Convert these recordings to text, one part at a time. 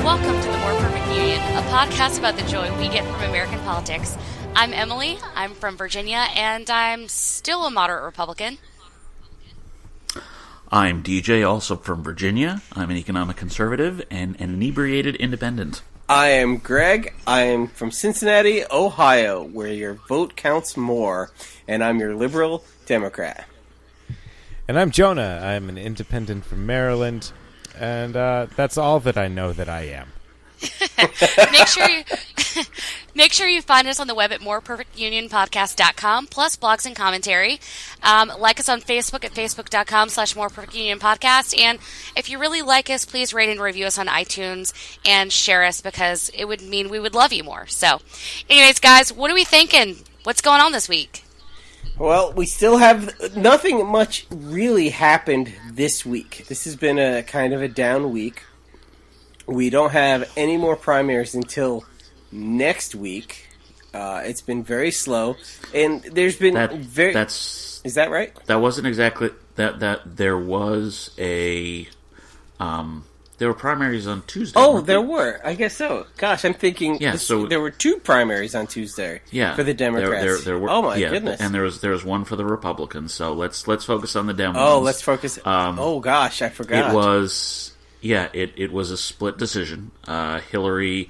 Welcome to the More Perfect Union, a podcast about the joy we get from American politics. I'm Emily, I'm from Virginia, and I'm still a moderate Republican. I'm DJ, also from Virginia. I'm an economic conservative and an inebriated independent. I am Greg. I am from Cincinnati, Ohio, where your vote counts more, and I'm your liberal Democrat. And I'm Jonah. I'm an independent from Maryland, and that's all that I know that I am. Make sure you find us on the web at moreperfectunionpodcast.com, plus blogs and commentary. Like us on Facebook at facebook.com/moreperfectunionpodcast. And if you really like us, please rate and review us on iTunes and share us, because it would mean we would love you more. So, anyways, guys, what are we thinking? What's going on this week? Well, we still have nothing much really happened this week. This has been a kind of a down week. We don't have any more primaries until next week. It's been very slow, and there's been Is that right? That wasn't exactly that. There was a. There were primaries on Tuesday. Oh, there were. I guess so. Gosh, I'm thinking. Yeah, so there were two primaries on Tuesday. Yeah, for the Democrats. There were. Oh my goodness! And there was one for the Republicans. So let's focus on the Dem Oh, ones. let's focus. Oh gosh, I forgot. It was. Yeah, it was a split decision. Hillary,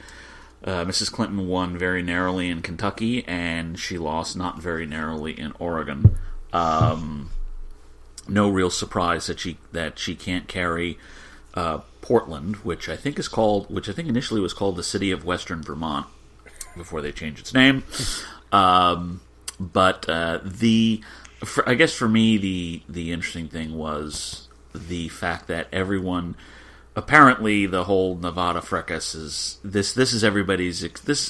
Mrs. Clinton won very narrowly in Kentucky, and she lost not very narrowly in Oregon. No real surprise that she can't carry Portland, which I think initially was called the City of Western Vermont before they changed its name. But I guess for me the interesting thing was the fact that everyone. Apparently, the whole Nevada fracas is this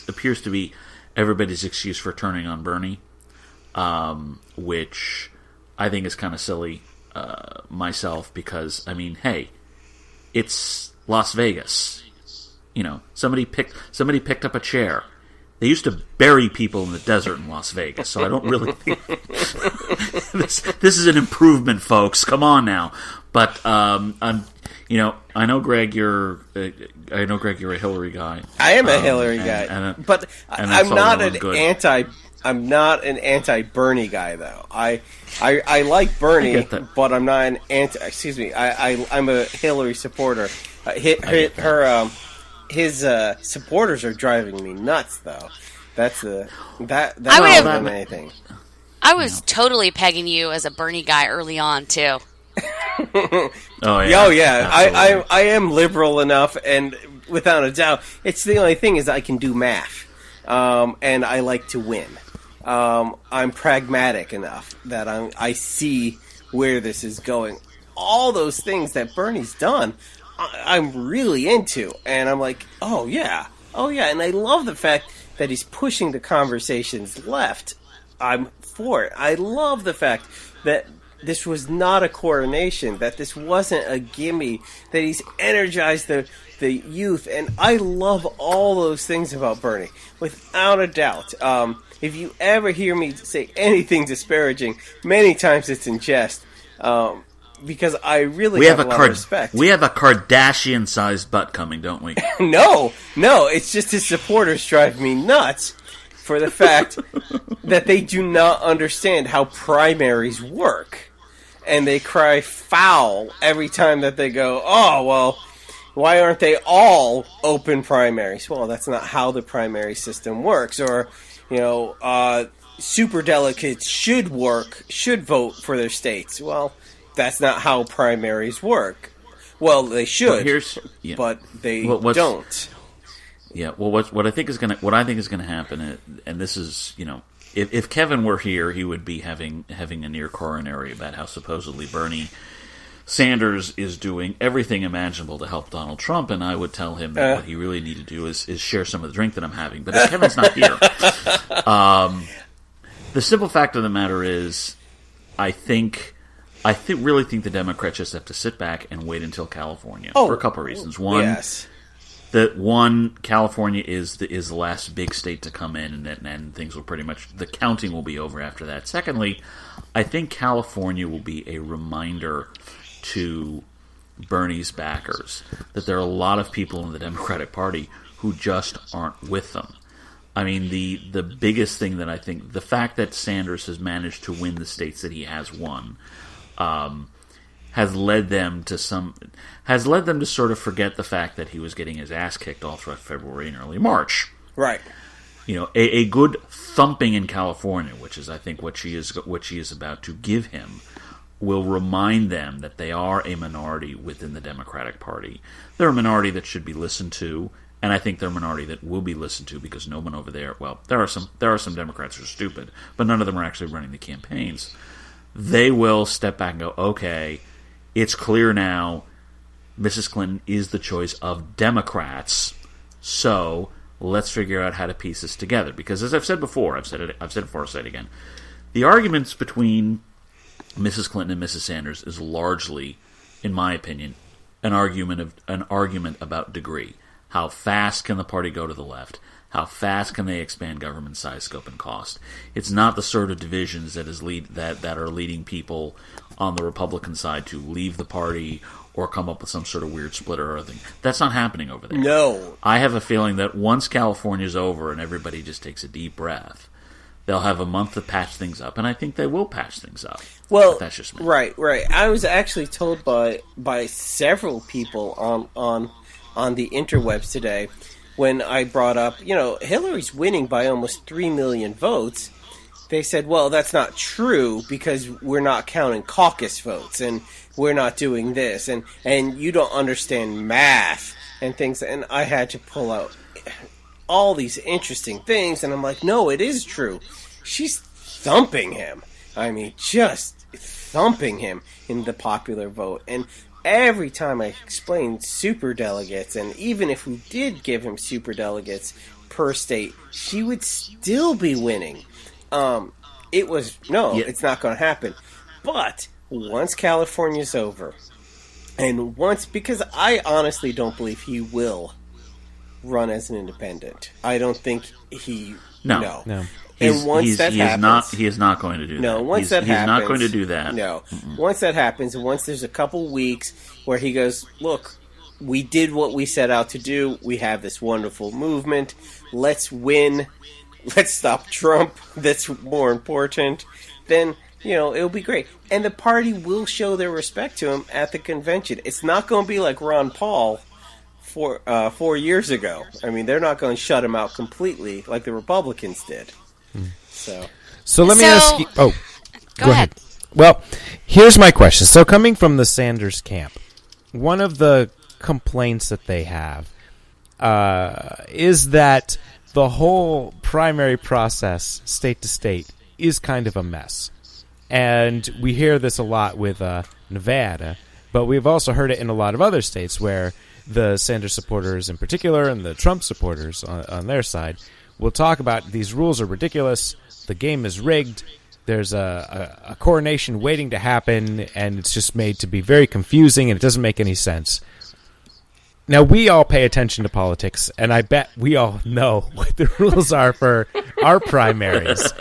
appears to be everybody's excuse for turning on Bernie, which I think is kind of silly myself, because I mean, hey, it's Las Vegas. You know, somebody picked up a chair. They used to bury people in the desert in Las Vegas, so I don't really think this is an improvement, folks. Come on now, but I know Greg, you're a Hillary guy. I am a Hillary guy, but I'm not an anti-Bernie guy, though. I like Bernie, but I'm not an anti. Excuse me. I'm a Hillary supporter. His supporters are driving me nuts, though. That's more than anything. I was totally pegging you as a Bernie guy early on too. Oh yeah. I am liberal enough, and without a doubt, it's the only thing is I can do math, and I like to win. I'm pragmatic enough that I see where this is going. All those things that Bernie's done, I'm really into, and I'm like, oh yeah, and I love the fact that he's pushing the conversations left. I'm for it. I love the fact that this was not a coronation, that this wasn't a gimme, that he's energized the youth, and I love all those things about Bernie, without a doubt. If you ever hear me say anything disparaging, many times it's in jest, because I really have a lot of respect. We have a Kardashian-sized butt coming, don't we? No, it's just his supporters drive me nuts for the fact that they do not understand how primaries work. And they cry foul every time that they go, oh, well, why aren't they all open primaries? Well, that's not how the primary system works. Or, superdelegates should vote for their states. Well, that's not how primaries work. Well, they should, but they don't. Yeah, well, what I think is going to happen, and this is, if Kevin were here, he would be having a near coronary about how supposedly Bernie Sanders is doing everything imaginable to help Donald Trump, and I would tell him that what he really needed to do is share some of the drink that I'm having. But if Kevin's not here, the simple fact of the matter is, I really think the Democrats just have to sit back and wait until California for a couple of reasons. One. Yes. California is the last big state to come in, and things will pretty much, the counting will be over after that. Secondly, I think California will be a reminder to Bernie's backers, that there are a lot of people in the Democratic Party who just aren't with them. I mean, the biggest thing that I think, the fact that Sanders has managed to win the states that he has won, has led them to sort of forget the fact that he was getting his ass kicked all throughout February and early March. Right. You know, a good thumping in California, which is I think what she is about to give him, will remind them that they are a minority within the Democratic Party. They're a minority that should be listened to, and I think they're a minority that will be listened to because no one over there. Well, there are some Democrats who are stupid, but none of them are actually running the campaigns. They will step back and go, okay, it's clear now. Mrs. Clinton is the choice of Democrats, so let's figure out how to piece this together. Because as I've said before, I've said it before, I'll say it again. The arguments between Mrs. Clinton and Mrs. Sanders is largely, in my opinion, an argument about degree. How fast can the party go to the left? How fast can they expand government size, scope, and cost? It's not the sort of divisions that are leading people on the Republican side to leave the party or come up with some sort of weird split or other thing. That's not happening over there. No. I have a feeling that once California's over and everybody just takes a deep breath, they'll have a month to patch things up, and I think they will patch things up. Well, but that's just me. Right. I was actually told by several people on the interwebs today when I brought up, Hillary's winning by almost 3 million votes. They said, well, that's not true because we're not counting caucus votes and we're not doing this and you don't understand math and things. And I had to pull out all these interesting things, and I'm like, no, it is true. She's thumping him. I mean, just thumping him in the popular vote. And every time I explained superdelegates, and even if we did give him superdelegates per state, she would still be winning. It's not going to happen. But once California's over, and because I honestly don't believe he will run as an independent. I don't think he... No. And once that happens... He is not going to do that. No, once that happens... He's not going to do that. No. Mm-mm. Once that happens, and once there's a couple weeks where he goes, look, we did what we set out to do. We have this wonderful movement. Let's win. Let's stop Trump. That's more important. Then, it'll be great. And the party will show their respect to him at the convention. It's not going to be like Ron Paul 4 years ago. I mean, they're not going to shut him out completely like the Republicans did. So let me ask you... Oh, go ahead. Well, here's my question. So coming from the Sanders camp, one of the complaints that they have is that the whole primary process, state to state, is kind of a mess. And we hear this a lot with Nevada, but we've also heard it in a lot of other states where the Sanders supporters in particular and the Trump supporters on their side will talk about these rules are ridiculous, the game is rigged, there's a coronation waiting to happen, and it's just made to be very confusing and it doesn't make any sense. Now, we all pay attention to politics, and I bet we all know what the rules are for our primaries.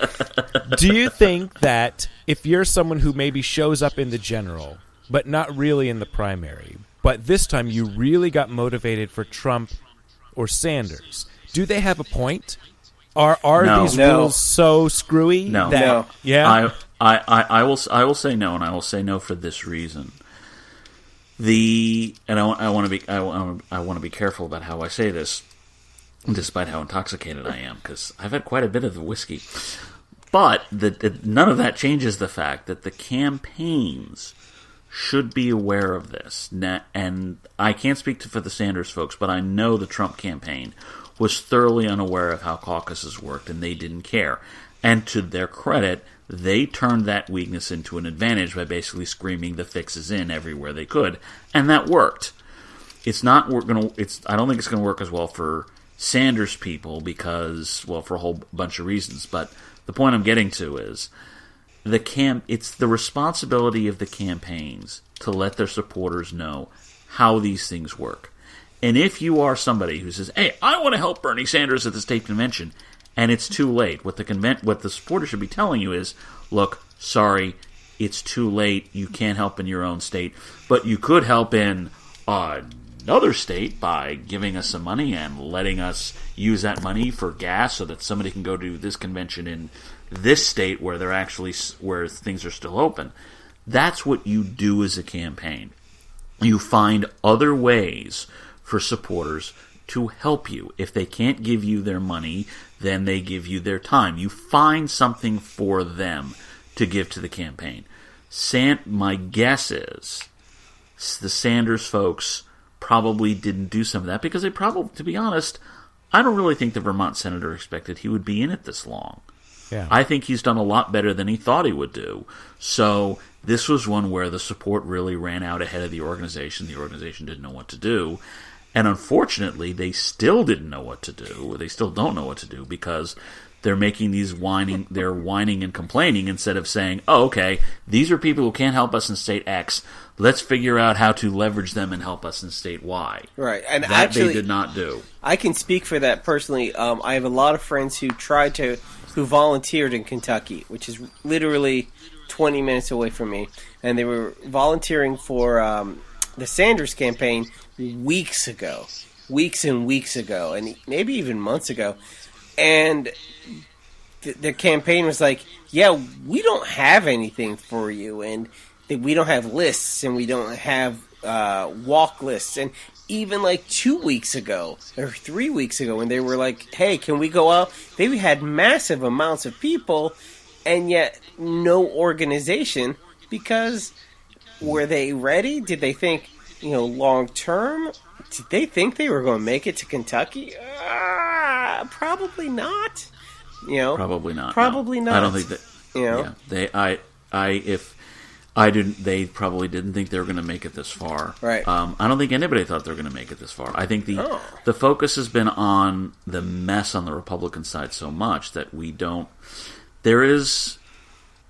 Do you think that if you're someone who maybe shows up in the general, but not really in the primary, but this time you really got motivated for Trump or Sanders, do they have a point? Are these rules so screwy? No. Yeah? I will say no, and I will say no for this reason. I want to be careful about how I say this, despite how intoxicated I am, because I've had quite a bit of the whiskey. But none of that changes the fact that the campaigns should be aware of this. And I can't speak for the Sanders folks, but I know the Trump campaign was thoroughly unaware of how caucuses worked, and they didn't care. And to their credit, they turned that weakness into an advantage by basically screaming the fixes in everywhere they could, and that worked. I don't think it's going to work as well for Sanders people because, well, for a whole bunch of reasons. But the point I'm getting to is it's the responsibility of the campaigns to let their supporters know how these things work. And if you are somebody who says, "Hey, I want to help Bernie Sanders at the state convention," and it's too late, what the supporters should be telling you is, look, sorry, it's too late. You can't help in your own state, but you could help in another state by giving us some money and letting us use that money for gas so that somebody can go to this convention in this state where where things are still open. That's what you do as a campaign. You find other ways for supporters to help you. If they can't give you their money, then they give you their time. You find something for them to give to the campaign. My guess is the Sanders folks probably didn't do some of that because they probably, to be honest, I don't really think the Vermont senator expected he would be in it this long. Yeah. I think he's done a lot better than he thought he would do. So this was one where the support really ran out ahead of the organization. The organization didn't know what to do. And unfortunately, they still didn't know what to do, or they still don't know what to do, because they're making they're whining and complaining instead of saying, oh, okay, these are people who can't help us in state X. Let's figure out how to leverage them and help us in state Y. Right. And that actually, they did not do. I can speak for that personally. I have a lot of friends who volunteered in Kentucky, which is literally 20 minutes away from me. And they were volunteering for the Sanders campaign weeks and weeks ago, and maybe even months ago. And the campaign was like, yeah, we don't have anything for you, and we don't have lists, and we don't have walk lists. And even like 2 weeks ago or 3 weeks ago, when they were like, hey, can we go out? They had massive amounts of people, and yet no organization, because were they ready? Did they think, long term? Did they think they were going to make it to Kentucky? Probably not. Probably not. Probably no. not. I don't think that. Yeah, they probably didn't think they were going to make it this far. Right. I don't think anybody thought they were going to make it this far. I think the focus has been on the mess on the Republican side so much that there is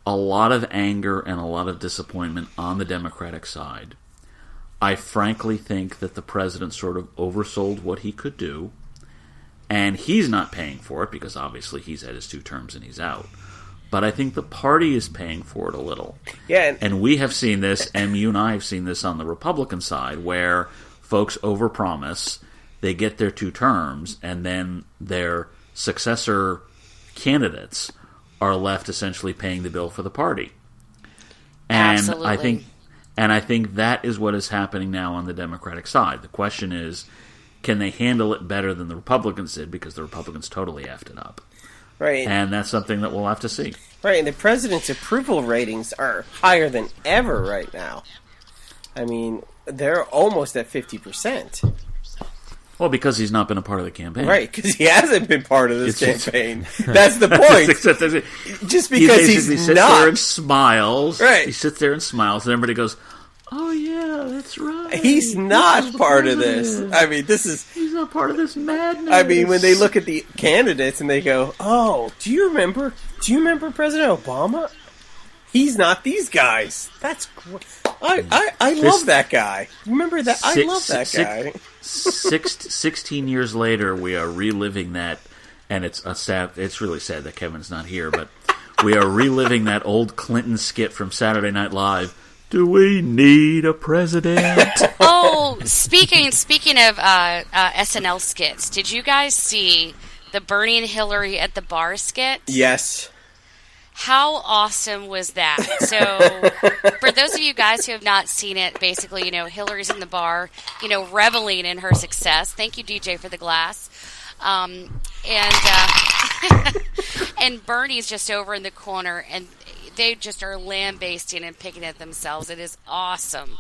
a lot of anger and a lot of disappointment on the Democratic side. I frankly think that the president sort of oversold what he could do, and he's not paying for it because obviously he's had his 2 terms and he's out. But I think the party is paying for it a little. Yeah, and we have seen this, and you and I have seen this on the Republican side, where folks overpromise, they get their 2 terms, and then their successor candidates are left essentially paying the bill for the party. And Absolutely. I think that is what is happening now on the Democratic side. The question is, can they handle it better than the Republicans did? Because the Republicans totally effed it up. Right. And that's something that we'll have to see. Right, and the president's approval ratings are higher than ever right now. I mean, they're almost at 50%. Well, because he's not been a part of the campaign. Right, because he hasn't been part of this campaign. That's the point. Just because he's sits not. there and smiles. Right. He sits there and smiles, and everybody goes, oh, yeah, that's right. He's not part of this. I mean, he's not part of this madness. I mean, when they look at the candidates and they go, oh, do you remember President Obama? He's not these guys. That's great. I love that guy. Remember that? I love that guy. 16 years later, we are reliving that, and it's really sad that Kevin's not here, but we are reliving that old Clinton skit from Saturday Night Live. Do we need a president? Oh, speaking of SNL skits, did you guys see the Bernie and Hillary at the bar skit? Yes. How awesome was that? So, for those of you guys who have not seen it, basically, Hillary's in the bar, reveling in her success. Thank you, DJ, for the glass. And Bernie's just over in the corner, and they just are lambasting and picking at themselves. It is awesome.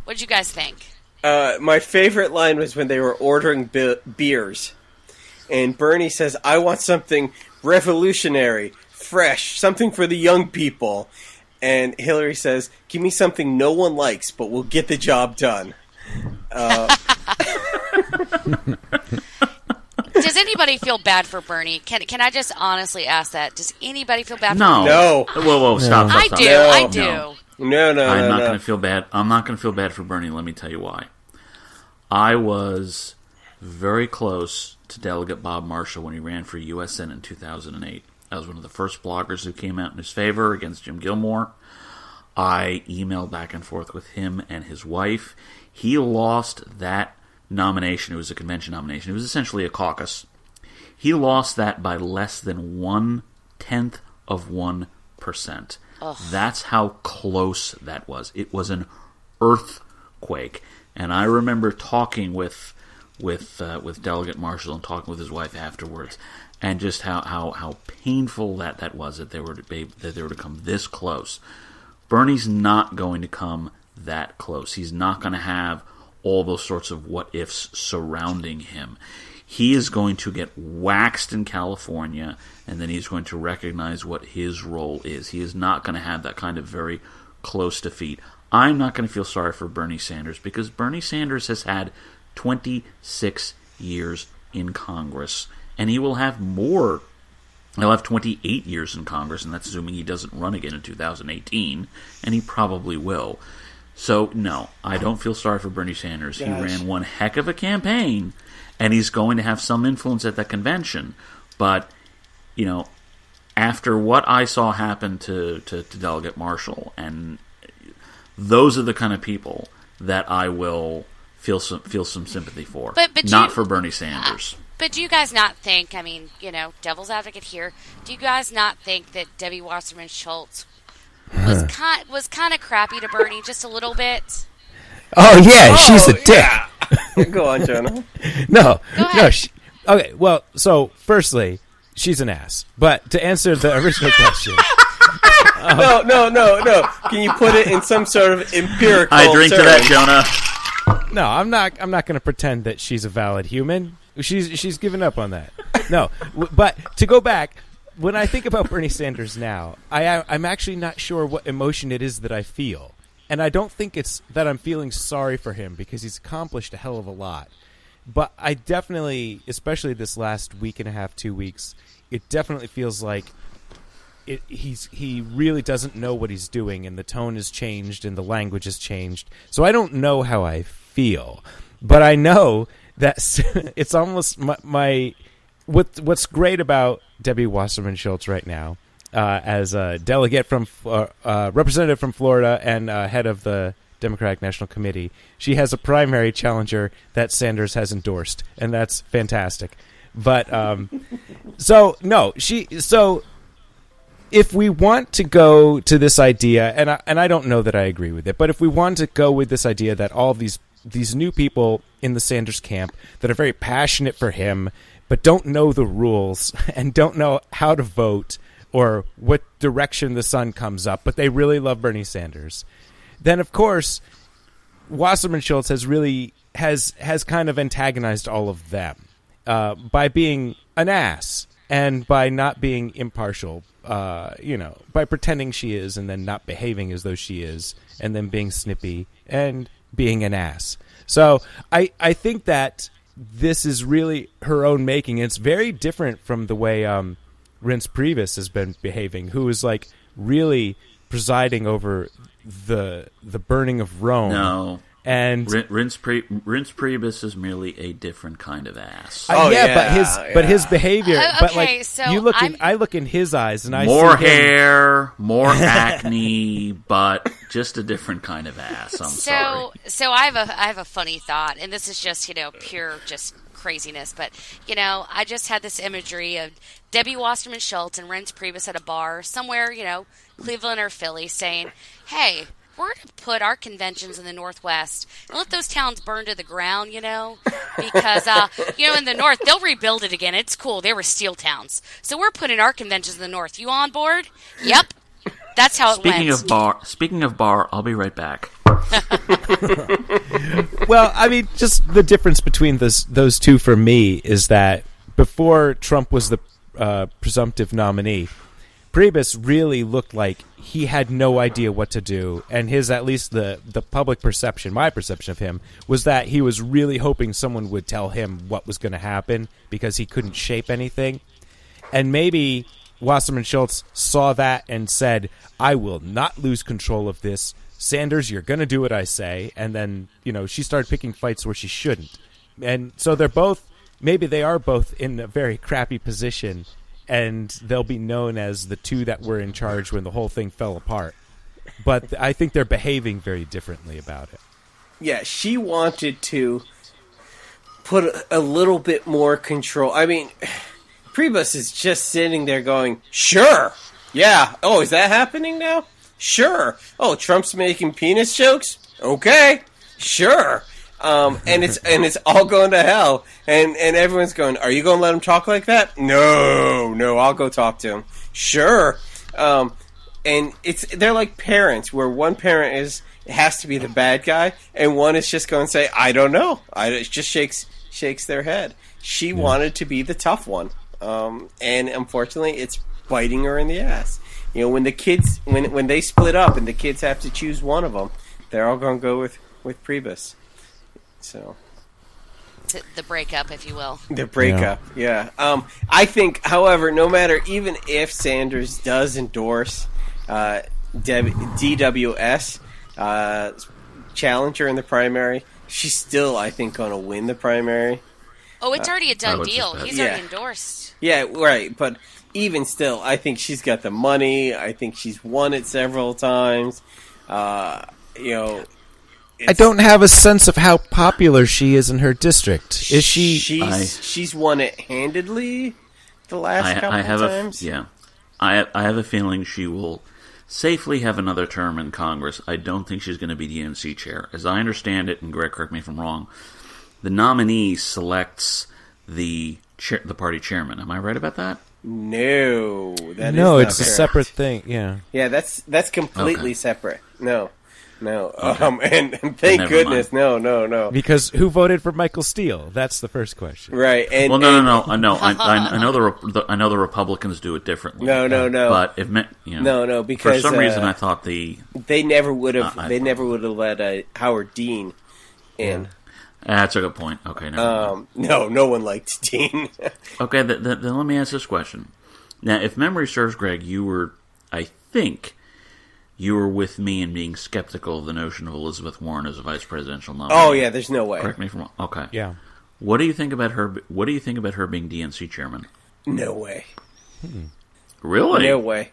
What did you guys think? My favorite line was when they were ordering beers, and Bernie says, I want something revolutionary, fresh, something for the young people. And Hillary says, give me something no one likes, but we'll get the job done. Does anybody feel bad for Bernie? Can I just honestly ask that? Does anybody feel bad for No. Bernie? No. Whoa, stop. I do. No. I do. No. I'm not going to feel bad. I'm not going to feel bad for Bernie. Let me tell you why. I was very close to Delegate Bob Marshall when he ran for U.S. Senate in 2008. I was one of the first bloggers who came out in his favor against Jim Gilmore. I emailed back and forth with him and his wife. He lost that nomination. It was a convention nomination. It was essentially a caucus. He lost that by less than 0.1%. Ugh. That's how close that was. It was an earthquake. And I remember talking with Delegate Marshall and talking with his wife afterwards, and just how painful that was that they were to come this close. Bernie's not going to come that close. He's not going to have all those sorts of what-ifs surrounding him. He is going to get waxed in California, and then he's going to recognize what his role is. He is not going to have that kind of very close defeat. I'm not going to feel sorry for Bernie Sanders, because Bernie Sanders has had 26 years in Congress, and he will have more. He'll have 28 years in Congress, and that's assuming he doesn't run again in 2018, and he probably will. So, no, I don't feel sorry for Bernie Sanders. Gosh. He ran one heck of a campaign, and he's going to have some influence at that convention. But, after what I saw happen to Delegate Marshall, and those are the kind of people that I will feel some sympathy for. But not for Bernie Sanders. But do you guys not think, devil's advocate here, do you guys not think that Debbie Wasserman Schultz was kind of crappy to Bernie just a little bit? Oh, yeah, she's a dick. Yeah. Go on, Jonah. No. Okay, well, so, firstly, she's an ass. But to answer the original question... No. Can you put it in some sort of empirical I drink term? to that, Jonah. No, I'm not going to pretend that she's a valid human. She's given up on that. No, but to go back, when I think about Bernie Sanders now, I'm actually not sure what emotion it is that I feel. And I don't think it's that I'm feeling sorry for him, because he's accomplished a hell of a lot. But I definitely, especially this last week and a half, 2 weeks, it definitely feels like he really doesn't know what he's doing, and the tone has changed and the language has changed. So I don't know how I feel, but I know that it's almost what's great about Debbie Wasserman Schultz right now, as a delegate from representative from Florida and head of the Democratic National Committee. She has a primary challenger that Sanders has endorsed, and that's fantastic. But if we want to go to this idea, and I don't know that I agree with it, but if we want to go with this idea that all of these new people in the Sanders camp that are very passionate for him, but don't know the rules and don't know how to vote or what direction the sun comes up, but they really love Bernie Sanders, then of course Wasserman Schultz has kind of antagonized all of them by being an ass and by not being impartial. By pretending she is and then not behaving as though she is, and then being snippy and being an ass. So I think that this is really her own making. It's very different from the way Reince Priebus has been behaving, who is like really presiding over the burning of Rome. No. And Reince Priebus is merely a different kind of ass. But his behavior. But okay, like, so I look in his eyes and I more see hair, more acne, but just a different kind of ass. I'm sorry. So I have a funny thought, and this is just pure just craziness, but I just had this imagery of Debbie Wasserman Schultz and Reince Priebus at a bar somewhere, Cleveland or Philly, saying, "Hey, we're going to put our conventions in the Northwest and let those towns burn to the ground, because, in the North, they'll rebuild it again. It's cool. They were steel towns. So we're putting our conventions in the North. You on board?" Yep. That's how it went. Speaking of bar, I'll be right back. Well, I mean, just the difference between those two for me is that before Trump was the presumptive nominee, Priebus really looked like he had no idea what to do, and at least the public perception, my perception of him, was that he was really hoping someone would tell him what was going to happen because he couldn't shape anything. And maybe Wasserman Schultz saw that and said, "I will not lose control of this. Sanders, you're going to do what I say." And then, she started picking fights where she shouldn't. And so maybe they are both in a very crappy position, and they'll be known as the two that were in charge when the whole thing fell apart. but I think they're behaving very differently about it. Yeah, she wanted to put a little bit more control. I mean, Priebus is just sitting there going, sure, yeah. Oh, is that happening now? Sure. Oh, Trump's making penis jokes? Okay, sure. And it's all going to hell. And everyone's going, are you going to let him talk like that? No, I'll go talk to him. Sure. And they're like parents, where one parent has to be the bad guy, and one is just going to say, I don't know. It just shakes their head. She wanted to be the tough one. And unfortunately, it's biting her in the ass. You know, when the kids, when they split up and the kids have to choose one of them, they're all going to go with Priebus. So the breakup, if you will. The breakup, yeah. I think, however, no matter, even if Sanders does endorse DWS challenger in the primary, she's still, I think, going to win the primary. Oh, it's already a done deal. suspect. He's already endorsed. Yeah, right. But even still, I think she's got the money. I think she's won it several times. I don't have a sense of how popular she is in her district. Is she? She's won it handedly the last couple of times. I have a feeling she will safely have another term in Congress. I don't think she's going to be DNC chair. As I understand it, and Greg, correct me if I'm wrong, the nominee selects the party chairman. Am I right about that? No, it's a separate thing. Yeah, that's completely separate. No. And thank goodness, no. Because who voted for Michael Steele? That's the first question. Right. And, no. I know the Republicans do it differently. No. But if no, because for some reason I thought they never would have let Howard Dean in. That's a good point. Okay, never mind. No one liked Dean. Okay, then let me ask this question. Now, if memory serves, Greg, I think you were with me in being skeptical of the notion of Elizabeth Warren as a vice presidential nominee. Oh yeah, there's no way. Correct me if I'm wrong. Okay. Yeah. What do you think about her? What do you think about her being DNC chairman? No way. Really? No way.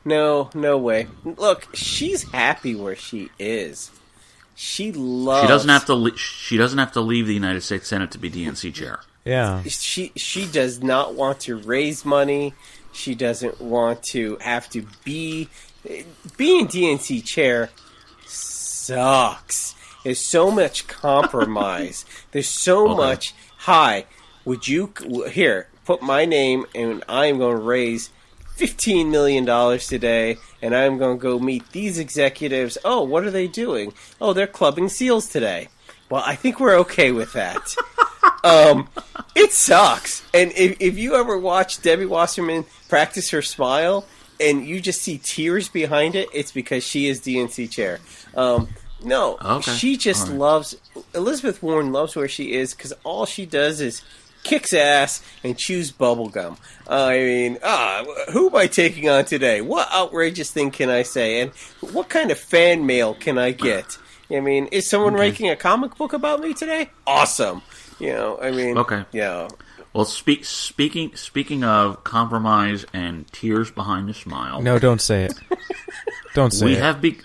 No way. Look, she's happy where she is. She doesn't have to leave the United States Senate to be DNC chair. Yeah. She does not want to raise money. She doesn't want to have to be. Being DNC chair sucks. There's so much compromise. There's so much. Hi, would you here put my name, and I'm going to raise $15 million today, and I'm going to go meet these executives. Oh, what are they doing? Oh, they're clubbing seals today. Well, I think we're okay with that. It sucks. And if you ever watch Debbie Wasserman practice her smile, and you just see tears behind it, it's because she is DNC chair. She just loves... Elizabeth Warren loves where she is because all she does is kicks ass and chews bubblegum. I mean, who am I taking on today? What outrageous thing can I say? And what kind of fan mail can I get? I mean, is someone making a comic book about me today? Awesome. Okay. Yeah. Well, speaking of compromise and tears behind a smile. No, don't say it. Don't say it. We have the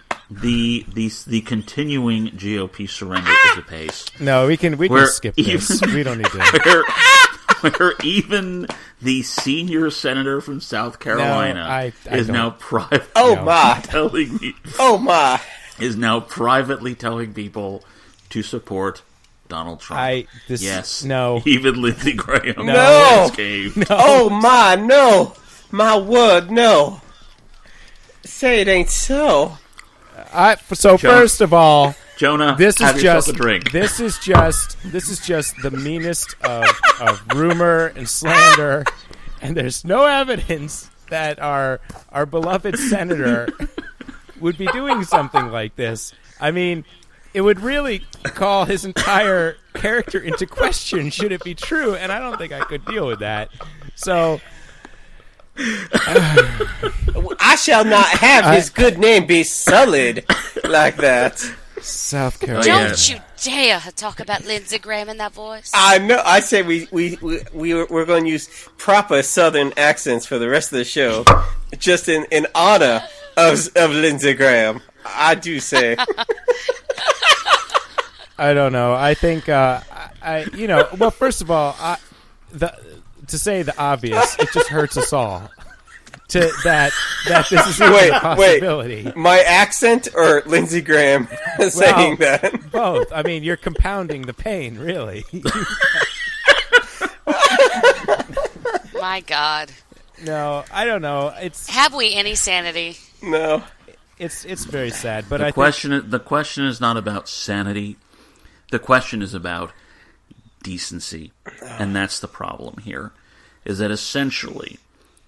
continuing GOP surrender at the pace. No, we can skip this. We don't need to. Where even the senior senator from South Carolina is now privately is now privately telling people to support Donald Trump. Even Lindsey Graham. No. Oh no. My word, no. Say it ain't so. First of all, Jonah, this is just a drink. This is just the meanest of rumor and slander, and there's no evidence that our beloved senator would be doing something like this. I mean, it would really call his entire character into question should it be true, and I don't think I could deal with that. So I shall not have his good name be sullied like that. South Carolina. Don't you dare talk about Lindsey Graham in that voice. I know. I say we're going to use proper Southern accents for the rest of the show, just in honor of Lindsey Graham. I do say. I don't know. I think well, first of all, to say the obvious, it just hurts us all. That this is even a possibility. Wait, my accent or Lindsey Graham saying that? Both. I mean, you're compounding the pain, really. My God. No, I don't know. Have we any sanity? No. It's very sad. But the question is not about sanity. The question is about decency, and that's the problem here. Is that essentially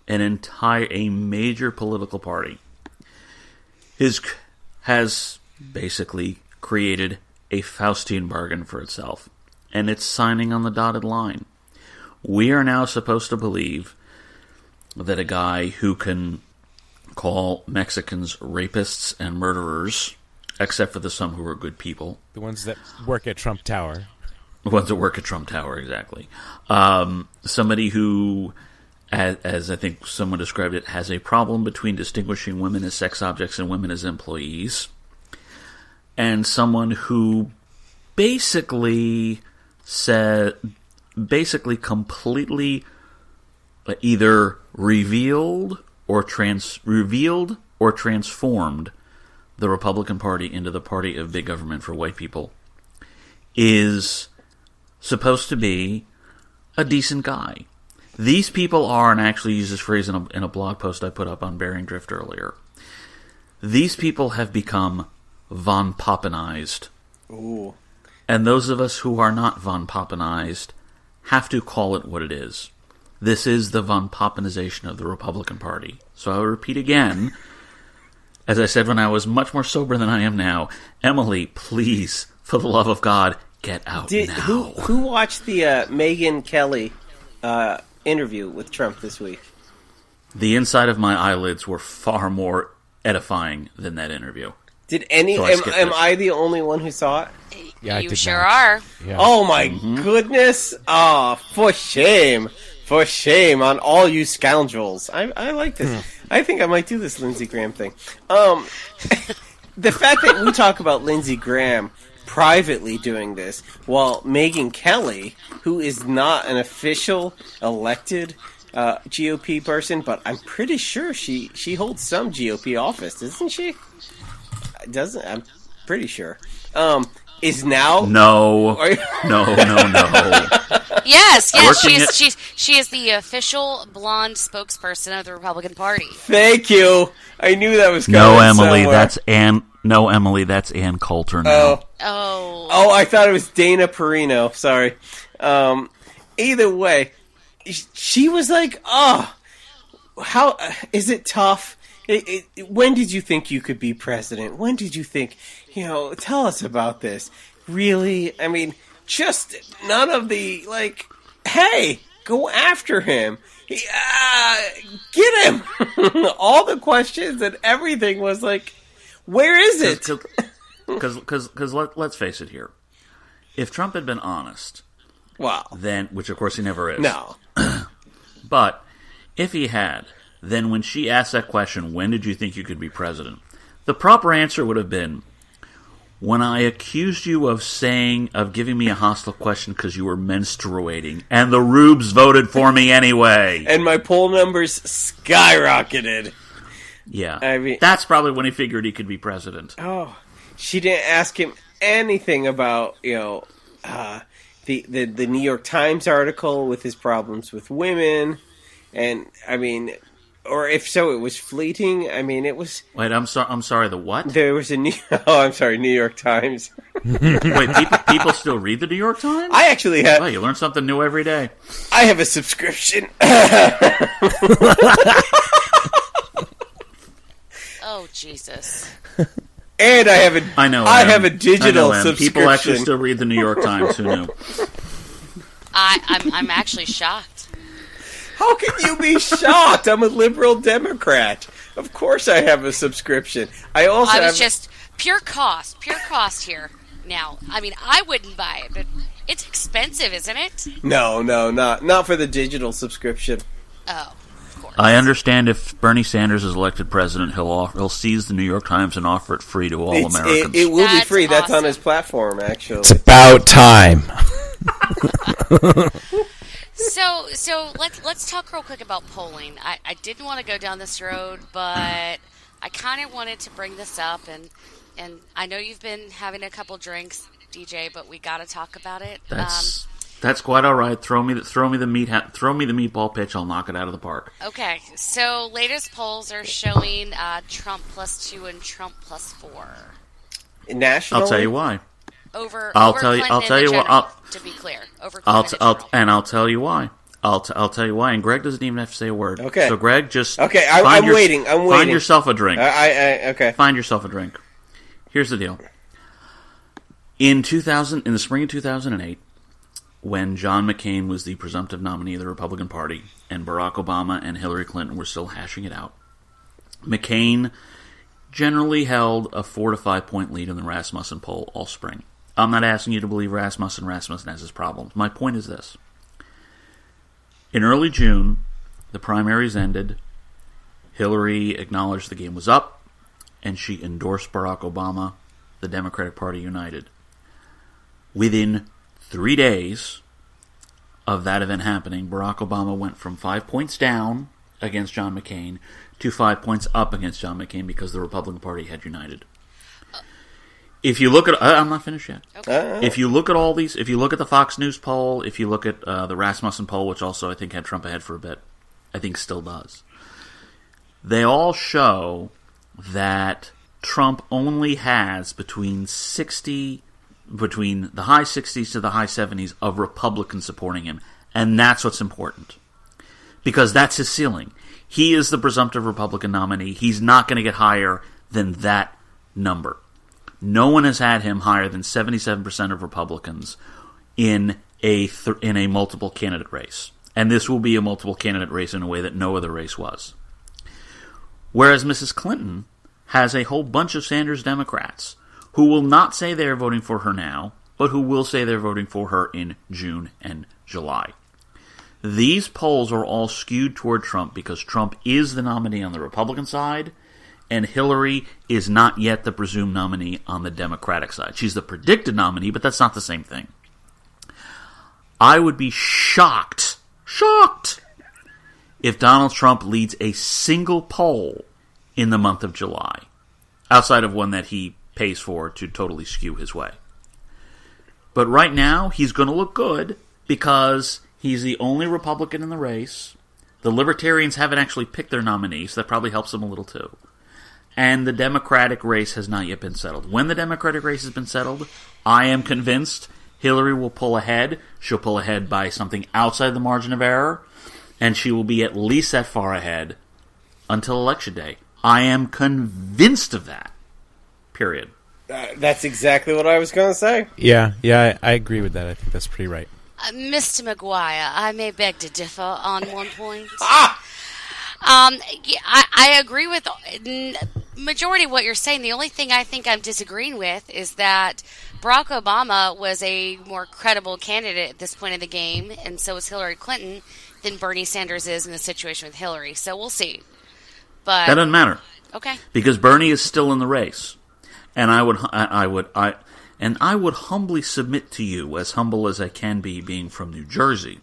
a major political party has basically created a Faustian bargain for itself, and it's signing on the dotted line. We are now supposed to believe that a guy who can call Mexicans rapists and murderers, except for some who are good people. The ones that work at Trump Tower. The ones that work at Trump Tower, exactly. Somebody who, as I think someone described it, has a problem between distinguishing women as sex objects and women as employees. And someone who basically completely either revealed or transformed the Republican Party into the party of big government for white people, is supposed to be a decent guy. These people are, and I actually use this phrase in a blog post I put up on Bearing Drift earlier, these people have become von Pappenized. Ooh. And those of us who are not von Pappenized have to call it what it is. This is the von Pappenization of the Republican Party. So I will repeat again, as I said when I was much more sober than I am now, Emily, please, for the love of God, get out now. Who watched the Megyn Kelly interview with Trump this week? The inside of my eyelids were far more edifying than that interview. Did any? So am I the only one who saw it? Yeah, you sure are. Yeah. Oh my goodness! Oh, for shame! For shame on all you scoundrels! I like this. I think I might do this Lindsey Graham thing. The fact that we talk about Lindsey Graham privately doing this, while Megyn Kelly, who is not an official elected GOP person, but I'm pretty sure she holds some GOP office, doesn't she? Doesn't I'm pretty sure. Is now no. Yes, she is the official blonde spokesperson of the Republican Party. Thank you. I knew that was coming. No, Emily, somewhere. that's Ann. No, Emily, that's Ann Coulter now. Oh, I thought it was Dana Perino. Sorry. Either way, she was like, "Oh, how is it tough? When did you think you could be president? When did you think? Tell us about this. Really? I mean, just none of the hey, go after him. Get him." All the questions and everything was like, where is it? Because let's face it here. If Trump had been honest, Wow. then, which of course he never is. No. But if he had, then when she asked that question, when did you think you could be president? The proper answer would have been, when I accused you of giving me a hostile question because you were menstruating, and the rubes voted for me anyway. And my poll numbers skyrocketed. Yeah. I mean, that's probably when he figured he could be president. Oh, she didn't ask him anything about, the New York Times article with his problems with women. And, I mean, or if so, it was fleeting. I mean, it was... Wait, I'm sorry, the what? There was New York Times. Wait, people still read the New York Times? I actually have... Well, you learn something new every day. I have a subscription. Oh, Jesus. And I have I have a digital subscription. People actually still read the New York Times. Who knew? I'm actually shocked. How can you be shocked? I'm a liberal Democrat. Of course I have a subscription. I was just pure cost here. Now, I mean, I wouldn't buy it, but it's expensive, isn't it? No, not for the digital subscription. Oh, of course. I understand if Bernie Sanders is elected president, he'll seize the New York Times and offer it free to all Americans. It will be free. That's That's on awesome. his platform, actually. It's about time. So let's talk real quick about polling. I didn't want to go down this road, but I kind of wanted to bring this up, and I know you've been having a couple drinks, DJ, but we got to talk about it. That's quite all right. Throw me the meatball pitch. I'll knock it out of the park. Okay, so latest polls are showing Trump +2 and Trump +4 Nationally? I'll tell you why. over. I'll over tell you. Clinton I'll in tell the you what. general, to be clear, over Clinton I'll tell you why. I'll tell you why. And Greg doesn't even have to say a word. Okay. So Greg, just Okay, I'm waiting. Find yourself a drink. Okay. Find yourself a drink. Here's the deal. In the spring of 2008, when John McCain was the presumptive nominee of the Republican Party, and Barack Obama and Hillary Clinton were still hashing it out, McCain generally held a 4 to 5 point lead in the Rasmussen poll all spring. I'm not asking you to believe Rasmussen. Rasmussen has his problems. My point is this. In early June, the primaries ended. Hillary acknowledged the game was up, and she endorsed Barack Obama. The Democratic Party united. Within 3 days of that event happening, Barack Obama went from 5 points down against John McCain to 5 points up against John McCain because the Republican Party had united. If you look at... I'm not finished yet. Okay. If you look at all these... If you look at the Fox News poll, if you look at the Rasmussen poll, which also I think had Trump ahead for a bit, I think still does, they all show that Trump only has between the high 60s to the high 70s of Republicans supporting him. And that's what's important. Because that's his ceiling. He is the presumptive Republican nominee. He's not going to get higher than that number. No one has had him higher than 77% of Republicans in a multiple candidate race. And this will be a multiple candidate race in a way that no other race was. Whereas Mrs. Clinton has a whole bunch of Sanders Democrats who will not say they're voting for her now, but who will say they're voting for her in June and July. These polls are all skewed toward Trump because Trump is the nominee on the Republican side, and Hillary is not yet the presumed nominee on the Democratic side. She's the predicted nominee, but that's not the same thing. I would be shocked, if Donald Trump leads a single poll in the month of July, outside of one that he pays for to totally skew his way. But right now, he's going to look good because he's the only Republican in the race. The Libertarians haven't actually picked their nominee, so that probably helps him a little too. And the Democratic race has not yet been settled. When the Democratic race has been settled, I am convinced Hillary will pull ahead. She'll pull ahead by something outside the margin of error, and she will be at least that far ahead until Election Day. I am convinced of that. Period. That's exactly what I was going to say. Yeah, I agree with that. I think that's pretty right. Mr. McGuire, I may beg to differ on one point. I agree with majority of what you're saying. The only thing I think I'm disagreeing with is that Barack Obama was a more credible candidate at this point in the game, and so is Hillary Clinton, than Bernie Sanders is in the situation with Hillary. So we'll see. But that doesn't matter. Okay. Because Bernie is still in the race. And I would humbly submit to you, as humble as I can be being from New Jersey,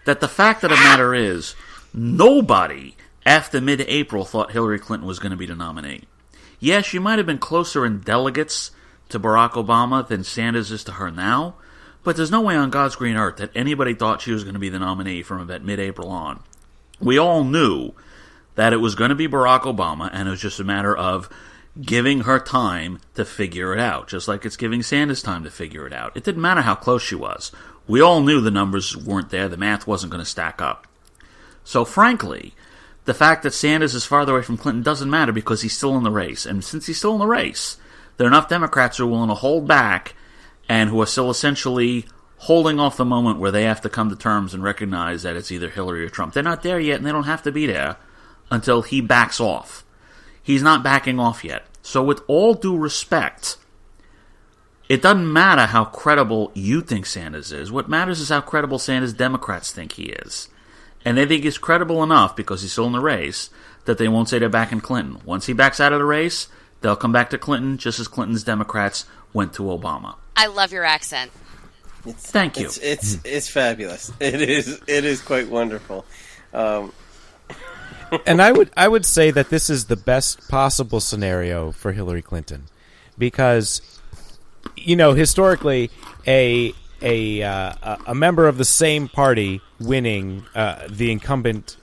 that the fact of the matter is, nobody after mid-April thought Hillary Clinton was going to be the nominee. Yes, she might have been closer in delegates to Barack Obama than Sanders is to her now, but there's no way on God's green earth that anybody thought she was going to be the nominee from about mid-April on. We all knew that it was going to be Barack Obama, and it was just a matter of giving her time to figure it out, just like it's giving Sanders time to figure it out. It didn't matter how close she was. We all knew the numbers weren't there. The math wasn't going to stack up. So frankly, the fact that Sanders is farther away from Clinton doesn't matter because he's still in the race. And since he's still in the race, there are enough Democrats who are willing to hold back and who are still essentially holding off the moment where they have to come to terms and recognize that it's either Hillary or Trump. They're not there yet, and they don't have to be there until he backs off. He's not backing off yet. So with all due respect, it doesn't matter how credible you think Sanders is. What matters is how credible Sanders Democrats think he is. and they think he's credible enough because he's still in the race that they won't say they're backing Clinton. Once he backs out of the race, they'll come back to Clinton, just as Clinton's Democrats went to Obama. I love your accent. Thank you. It's fabulous. It is quite wonderful. And I would say that this is the best possible scenario for Hillary Clinton, because historically a member of the same party winning the incumbent,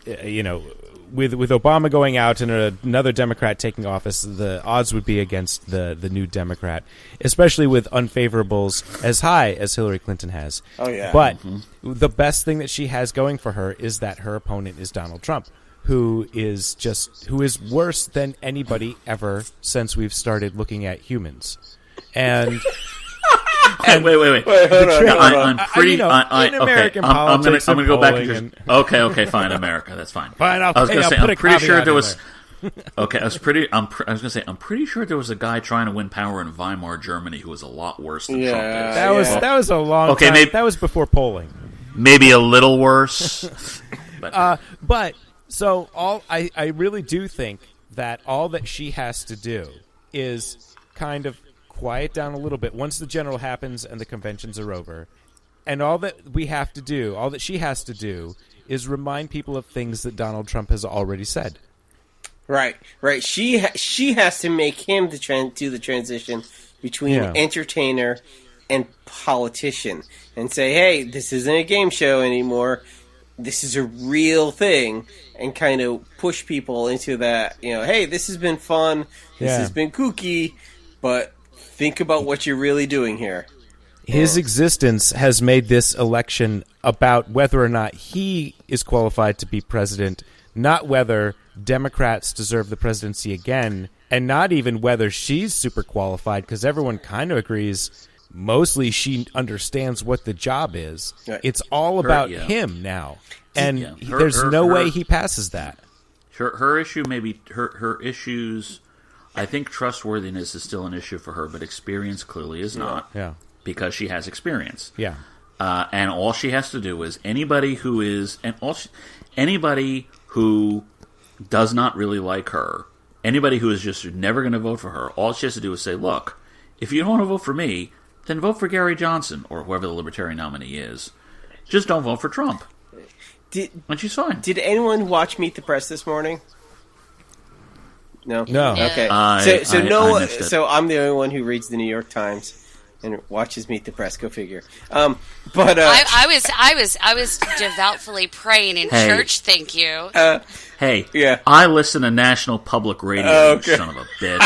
with Obama going out and another Democrat taking office, the odds would be against the new Democrat, especially with unfavorables as high as Hillary Clinton has. Oh, yeah. But the best thing that she has going for her is that her opponent is Donald Trump, who is worse than anybody ever since we've started looking at humans. And wait. Hold on. I'm pretty. in okay. American I'm politics gonna and go back and polling just. Okay, fine, America. That's fine. Fine, I was gonna say put I'm a pretty sure caveat there in was. there. Okay, I was gonna say I'm pretty sure there was a guy trying to win power in Weimar, Germany, who was a lot worse than Trump is. That was a long time. Maybe, that was before polling. Maybe a little worse. But so I really do think that all that she has to do is kind of quiet down a little bit once the general happens and the conventions are over. And all that she has to do is remind people of things that Donald Trump has already said. Right. She has to make him do the transition between entertainer and politician, and say, hey, this isn't a game show anymore. This is a real thing, and kind of push people into that, hey, this has been fun, this has been kooky, but think about what you're really doing here. His existence has made this election about whether or not he is qualified to be president, not whether Democrats deserve the presidency again, and not even whether she's super qualified, because everyone kind of agrees mostly she understands what the job is. Right. It's all about him now, and there's no way he passes that. Her issue, maybe her issues. I think trustworthiness is still an issue for her, but experience clearly is not. Yeah. Because she has experience. Yeah. And all she has to do is anybody who does not really like her, anybody who is just never going to vote for her, all she has to do is say, look, if you don't want to vote for me, then vote for Gary Johnson or whoever the Libertarian nominee is. Just don't vote for Trump. And she's fine. Did anyone watch Meet the Press this morning? No. Okay. So I'm the only one who reads the New York Times and watches Meet the Press. Go figure. But I was devoutfully praying in church. Thank you. I listen to National Public Radio. You son of a bitch.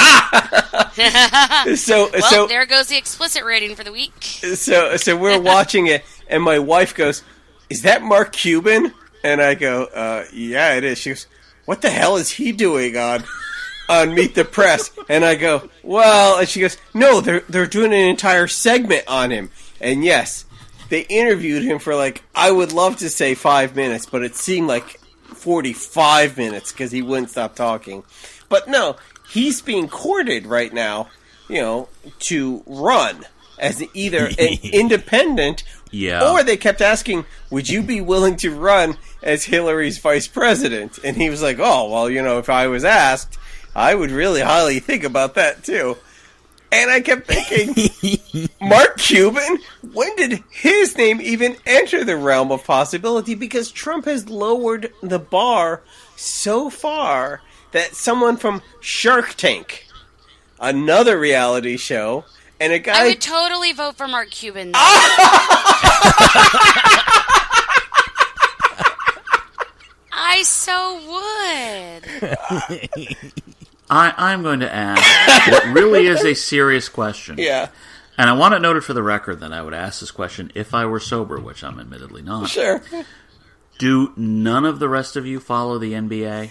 so there goes the explicit rating for the week. So we're watching it, and my wife goes, "Is that Mark Cuban?" And I go, "Yeah, it is." She goes, "What the hell is he doing on Meet the Press?" And I go, "Well," and she goes, "No, they're doing an entire segment on him." And yes, they interviewed him for I would love to say 5 minutes, but it seemed like 45 minutes because he wouldn't stop talking. But no, he's being courted right now, to run as either an independent, or they kept asking, would you be willing to run as Hillary's vice president? And he was like, oh, well, if I was asked, I would really highly think about that too. And I kept thinking, Mark Cuban? When did his name even enter the realm of possibility? Because Trump has lowered the bar so far that someone from Shark Tank, another reality show, and a guy... I would totally vote for Mark Cuban. I so would. I'm going to ask what really is a serious question. Yeah. And I want it noted for the record that I would ask this question if I were sober, which I'm admittedly not. Sure. Do none of the rest of you follow the NBA?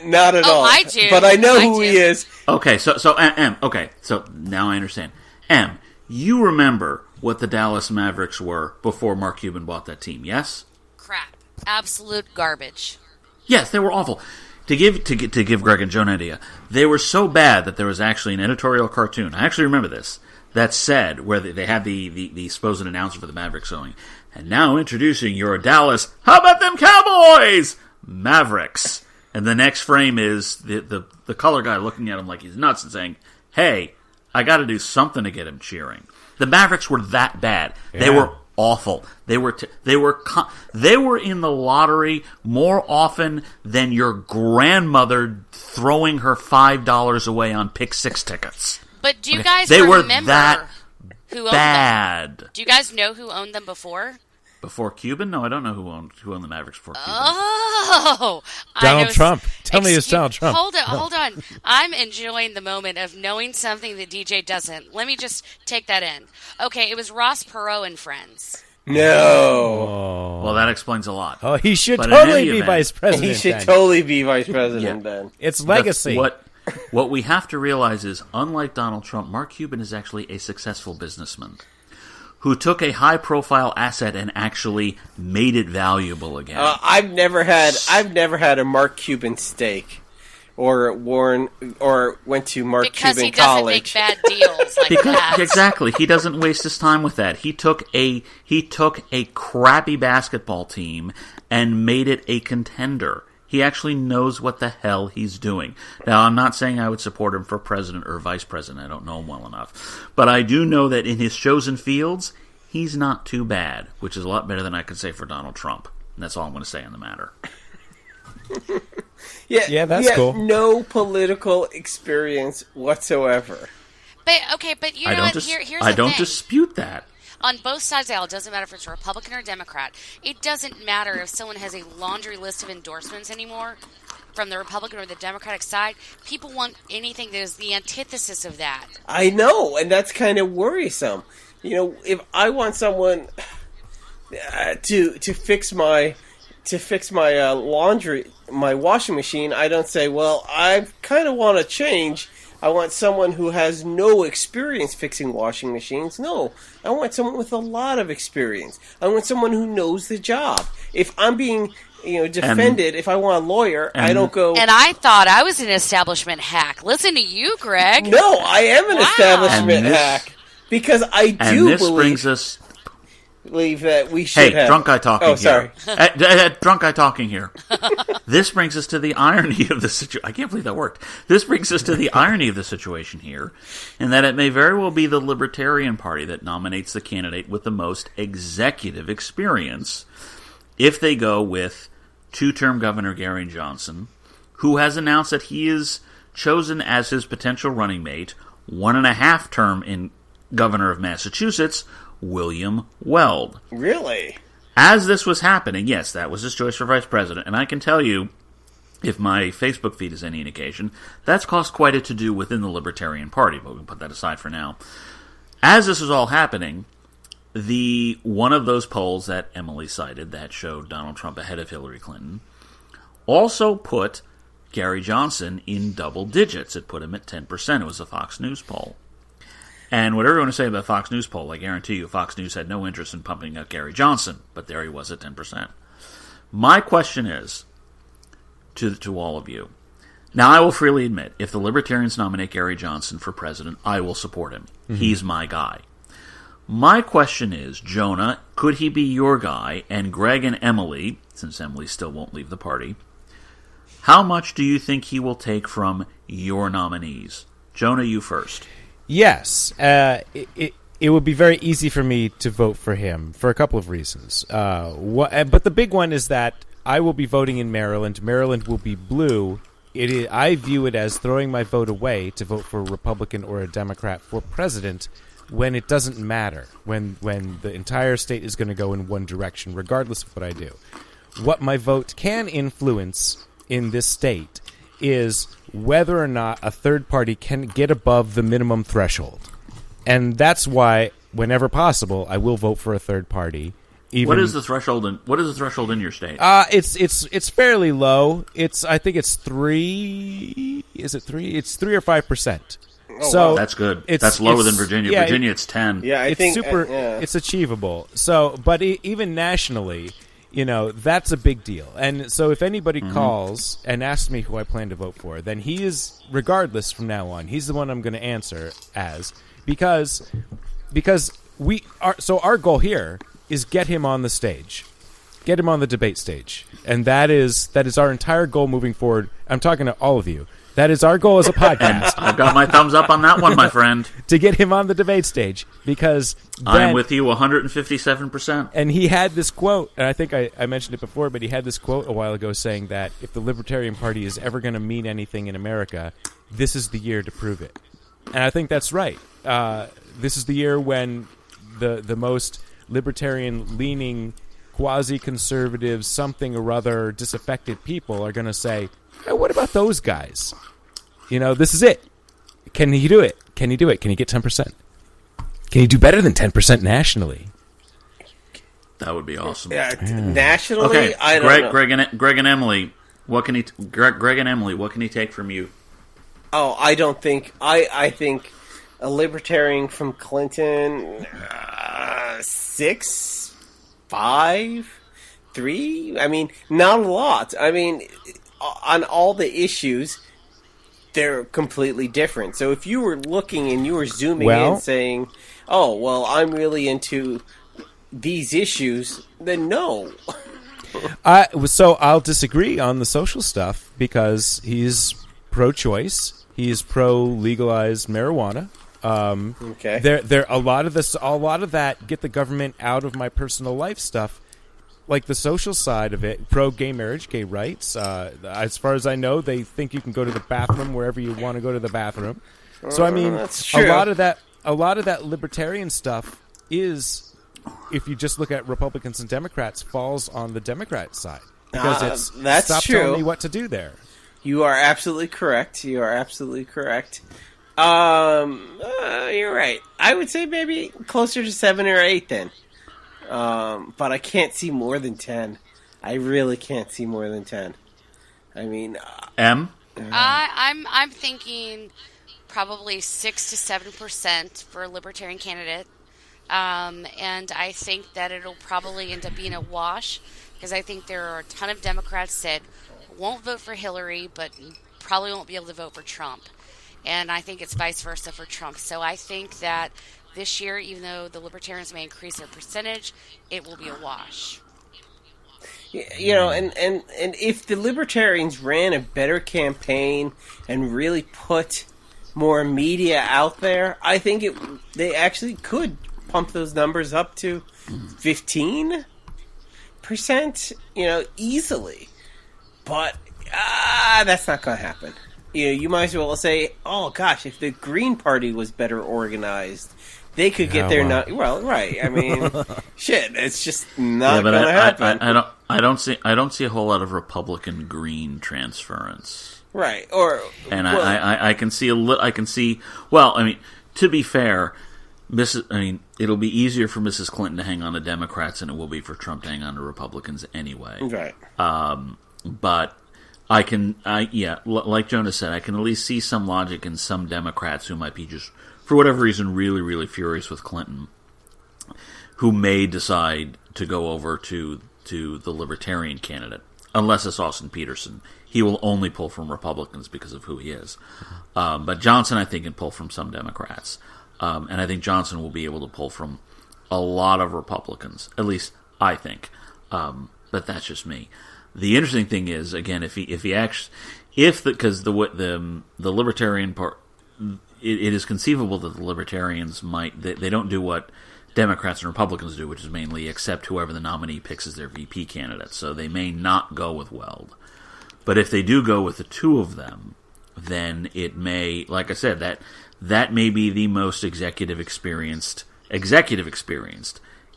Not at all. I do. But I know who he is. Okay, so M, okay, so now I understand. M, you remember what the Dallas Mavericks were before Mark Cuban bought that team, yes? Crap. Absolute garbage. Yes, they were awful. To give Greg and Joe an idea, they were so bad that there was actually an editorial cartoon. I actually remember this. That said, where they had the supposed announcer for the Mavericks going, And now introducing your Dallas, how about them Cowboys? Mavericks. And the next frame is the color guy looking at him like he's nuts and saying, hey, I got to do something to get him cheering. The Mavericks were that bad. Yeah. They were awful. They were in the lottery more often than your grandmother throwing her $5 away on Pick 6 tickets. But do you guys They were remember that who owned bad. them? Do you guys know who owned them before? Before Cuban? No, I don't know who owned the Mavericks before Cuban. Oh, Donald Trump. Tell me it's Donald Trump. Hold on. I'm enjoying the moment of knowing something that DJ doesn't. Let me just take that in. Okay, it was Ross Perot and Friends. No. Well, that explains a lot. Oh, he should But totally in any be event, vice president. He should then. totally be vice president then. It's legacy. What we have to realize is, unlike Donald Trump, Mark Cuban is actually a successful businessman who took a high-profile asset and actually made it valuable again. I've never had a Mark Cuban steak, or went to Mark Because Cuban he doesn't college. make bad deals like that. Exactly, he doesn't waste his time with that. He took a crappy basketball team and made it a contender. He actually knows what the hell he's doing. Now, I'm not saying I would support him for president or vice president. I don't know him well enough. But I do know that in his chosen fields, he's not too bad, which is a lot better than I could say for Donald Trump. And that's all I'm going to say on the matter. Yeah, that's cool. No political experience whatsoever. But you know what? Here's I the don't thing. dispute that. On both sides of the aisle, it doesn't matter if it's Republican or Democrat. It doesn't matter if someone has a laundry list of endorsements anymore from the Republican or the Democratic side. People want anything that is the antithesis of that. I know, and that's kind of worrisome. You know, if I want someone to fix my laundry, my washing machine, I don't say, well, I kind of want to change. I want someone who has no experience fixing washing machines. No, I want someone with a lot of experience. I want someone who knows the job. If I'm being, defended, if I want a lawyer, I don't go. And I thought I was an establishment hack. Listen to you, Greg. No, I am an establishment And this- hack because I And do this brings believe that we should have. drunk guy talking Oh, sorry. here. Drunk guy talking here. This brings us to the irony of the situation. I can't believe that worked. This brings us to the irony of the situation here, in that it may very well be the Libertarian Party that nominates the candidate with the most executive experience if they go with two-term Governor Gary Johnson, who has announced that he is chosen as his potential running mate, 1.5 term in Governor of Massachusetts, William Weld. Really? As this was happening, yes, that was his choice for vice president. And I can tell you, if my Facebook feed is any indication, that's caused quite a to-do within the Libertarian Party, but we can put that aside for now. As this was all happening, one of those polls that Emily cited that showed Donald Trump ahead of Hillary Clinton also put Gary Johnson in double digits. It put him at 10%. It was a Fox News poll. And whatever you want to say about Fox News poll, I guarantee you Fox News had no interest in pumping up Gary Johnson, but there he was at 10%. My question is, to all of you, now I will freely admit, if the Libertarians nominate Gary Johnson for president, I will support him. Mm-hmm. He's my guy. My question is, Jonah, could he be your guy? And Greg and Emily, since Emily still won't leave the party, how much do you think he will take from your nominees? Jonah, you first. Yes, it would be very easy for me to vote for him for a couple of reasons. But the big one is that I will be voting in Maryland. Maryland will be blue. I view it as throwing my vote away to vote for a Republican or a Democrat for president when it doesn't matter, when the entire state is going to go in one direction, regardless of what I do. What my vote can influence in this state is whether or not a third party can get above the minimum threshold. And that's why, whenever possible, I will vote for a third party. What is the threshold in your state? It's fairly low. I think it's 3. Is it 3? It's 3 or 5%. Oh, so wow. That's good. That's lower than Virginia. Yeah, Virginia, it's 10. Yeah, it's achievable. So, but even nationally, that's a big deal. And so if anybody calls and asks me who I plan to vote for, then he is, regardless from now on, he's the one I'm going to answer as, because we are. So our goal here is get him on the stage. Get him on the debate stage. And that is our entire goal moving forward. I'm talking to all of you. That is our goal as a podcast. I've got my thumbs up on that one, my friend. To get him on the debate stage, because I'm with you 157%. And he had this quote, and I think I mentioned it before, but he had this quote a while ago saying that if the Libertarian Party is ever going to mean anything in America, this is the year to prove it. And I think that's right. This is the year when the most libertarian-leaning, quasi-conservative, something or other, disaffected people are going to say, hey, what about those guys? This is it. Can he do it? Can he do it? Can he get 10%? Can he do better than 10% nationally? That would be awesome. Yeah, nationally, okay, I don't know. Greg and Emily, what can he? Greg and Emily, what can he take from you? Oh, I don't think. I think a libertarian from Clinton, 6, 5, 3. I mean, not a lot. I mean, on all the issues, they're completely different. So if you were looking and you were zooming in saying, oh, well, I'm really into these issues, then no. So I'll disagree on the social stuff because he's pro-choice. He's pro-legalized marijuana. Okay. There a lot of that get the government out of my personal life stuff. Like the social side of it, pro-gay marriage, gay rights. As far as I know, they think you can go to the bathroom wherever you want to go to the bathroom. So I mean, a lot of that libertarian stuff is, if you just look at Republicans and Democrats, falls on the Democrat side because that's stop true. telling me what to do there. You are absolutely correct. You're right. I would say maybe closer to 7 or 8 then. But I can't see more than 10. I really can't see more than 10. I mean, I'm thinking probably 6 to 7% for a libertarian candidate, and I think that it'll probably end up being a wash because I think there are a ton of Democrats that won't vote for Hillary, but probably won't be able to vote for Trump, and I think it's vice versa for Trump. So I think that this year, even though the Libertarians may increase their percentage, it will be a wash. And if the Libertarians ran a better campaign and really put more media out there, I think they actually could pump those numbers up to 15%, easily. But that's not going to happen. You might as well say, oh gosh, if the Green Party was better organized, they could get their right. I mean, shit, it's just not going to happen. I don't see a whole lot of Republican Green transference. Right. I can see I can see. Well, I mean, to be fair, it'll be easier for Mrs. Clinton to hang on to Democrats than it will be for Trump to hang on to Republicans anyway. Right. But like Jonah said, I can at least see some logic in some Democrats who might be just, for whatever reason, really, really furious with Clinton, who may decide to go over to the Libertarian candidate, unless it's Austin Peterson. He will only pull from Republicans because of who he is. But Johnson, I think, can pull from some Democrats. And I think Johnson will be able to pull from a lot of Republicans, at least I think. But that's just me. The interesting thing is, again, because the Libertarian part, it is conceivable that the Libertarians they don't do what Democrats and Republicans do, which is mainly accept whoever the nominee picks as their VP candidate. So they may not go with Weld. But if they do go with the two of them, then it may, like I said, that may be the most executive experienced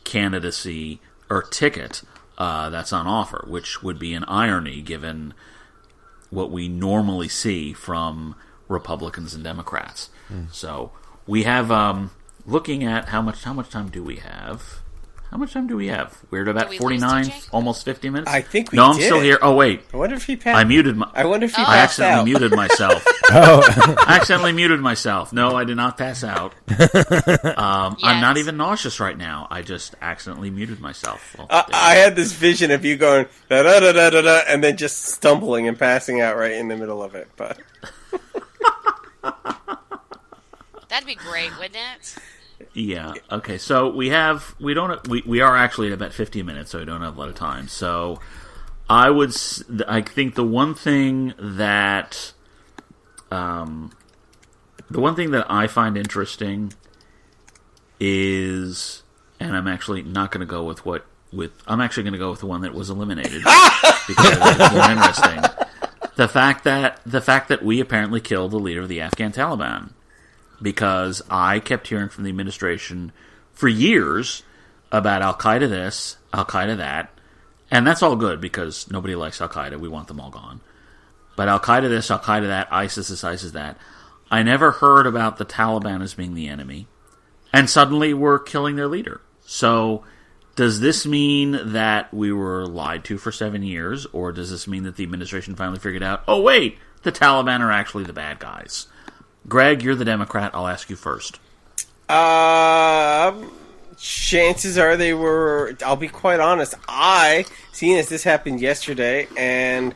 candidacy or ticket that's on offer, which would be an irony given what we normally see from Republicans and Democrats. So we have, looking at how much time do we have? How much time do we have? We're at about 49, almost 50 minutes. I think we No, did. I'm still here. Oh, wait. I wonder if he passed. I muted my... I wonder if he I passed accidentally out. muted myself. Oh, I accidentally muted myself. No, I did not pass out. I'm not even nauseous right now. I just accidentally muted myself. Well, I had this vision of you going da-da-da-da-da-da, and then just stumbling and passing out right in the middle of it. But That'd be great, wouldn't it? Yeah. Okay. So we are actually at about 50 minutes, so we don't have a lot of time. So I think the one thing that I find interesting is, and I'm actually not going to go I'm actually going to go with the one that was eliminated because it's more interesting. The fact that we apparently killed the leader of the Afghan Taliban, because I kept hearing from the administration for years about Al Qaeda this, Al Qaeda that, and that's all good because nobody likes Al Qaeda. We want them all gone. But Al Qaeda this, Al Qaeda that, ISIS this, ISIS that. I never heard about the Taliban as being the enemy, and suddenly we're killing their leader. So, does this mean that we were lied to for 7 years, or does this mean that the administration finally figured out, oh wait, the Taliban are actually the bad guys? Greg, you're the Democrat. I'll ask you first. Chances are they were. I'll be quite honest. Seeing as this happened yesterday, and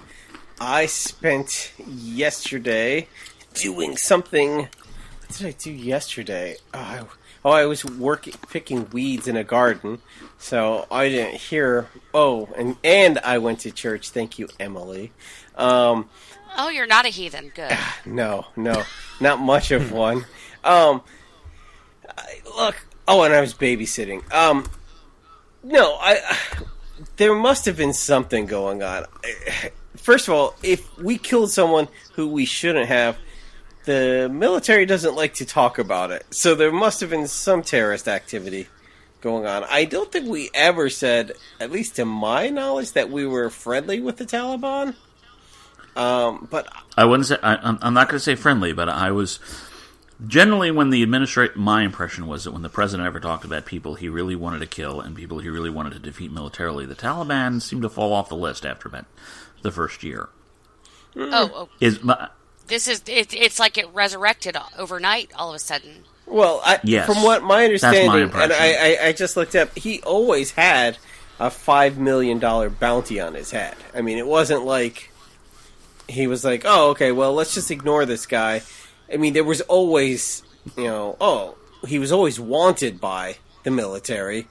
I spent yesterday doing something. What did I do yesterday? I was picking weeds in a garden, so I didn't hear. Oh, and I went to church. Thank you, Emily. Oh, you're not a heathen. Good. No, not much of one. Look. Oh, and I was babysitting. There must have been something going on. First of all, if we killed someone who we shouldn't have, the military doesn't like to talk about it. So there must have been some terrorist activity going on. I don't think we ever said, at least to my knowledge, that we were friendly with the Taliban. But I wouldn't say. I'm not going to say friendly, but I was generally when the my impression was that when the president ever talked about people he really wanted to kill and people he really wanted to defeat militarily, the Taliban seemed to fall off the list after about the first year. It's like it resurrected overnight all of a sudden. Well, yes, from what my understanding, and I just looked up, he always had a $5 million bounty on his head. I mean, it wasn't like he was like, oh, okay, well, let's just ignore this guy. I mean, there was always, he was always wanted by the military.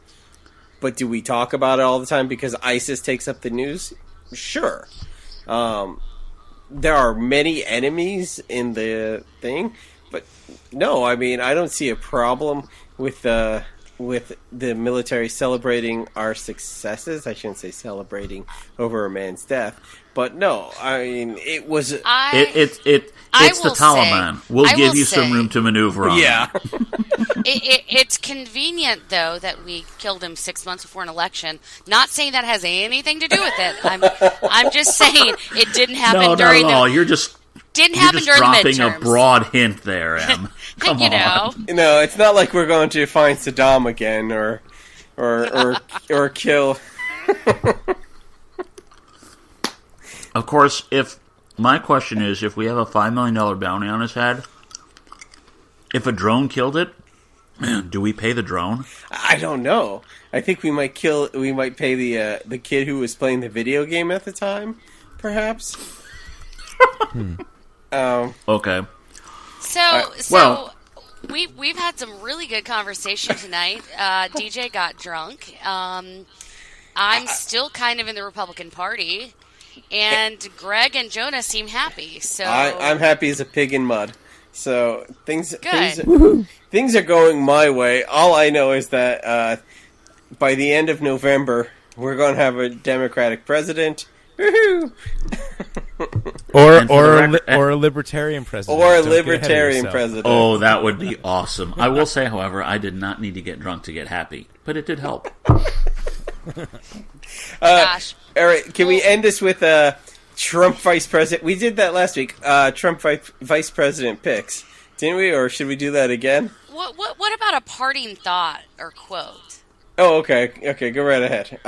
But do we talk about it all the time because ISIS takes up the news? Sure. There are many enemies in the thing, but no, I mean, I don't see a problem with the military celebrating our successes. I shouldn't say celebrating over a man's death, but no, I mean, it was. It's the Taliban. We'll give you some room to maneuver on. Yeah. It's convenient, though, that we killed him 6 months before an election. Not saying that has anything to do with it. I'm just saying it didn't happen during the. You're just during the midterms. Dropping a broad hint there, Em. Come on. No, it's not like we're going to find Saddam again or kill. Of course, my question is, if we have a $5 million bounty on his head, if a drone killed it, do we pay the drone? I don't know. I think we might pay the kid who was playing the video game at the time, perhaps. Okay. So we've had some really good conversation tonight. DJ got drunk. I'm still kind of in the Republican Party, and Greg and Jonah seem happy. So I'm happy as a pig in mud. So things are going my way. All I know is that by the end of November, we're going to have a Democratic president. Woohoo! or a libertarian president. Or a libertarian president. Oh, that would be awesome. I will say, however, I did not need to get drunk to get happy, but it did help. Gosh. All right, can we end this with Trump vice president? We did that last week. Trump vice president picks, didn't we? Or should we do that again? What about a parting thought or quote? Oh, okay. Okay, go right ahead.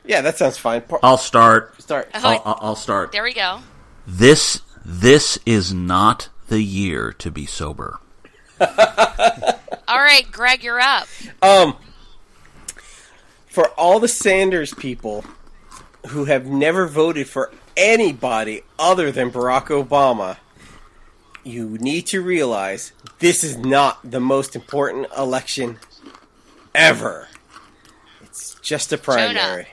Yeah, that sounds fine. I'll start. I'll start. There we go. This is not the year to be sober. All right, Greg, you're up. For all the Sanders people who have never voted for anybody other than Barack Obama, you need to realize this is not the most important election ever. It's just a primary.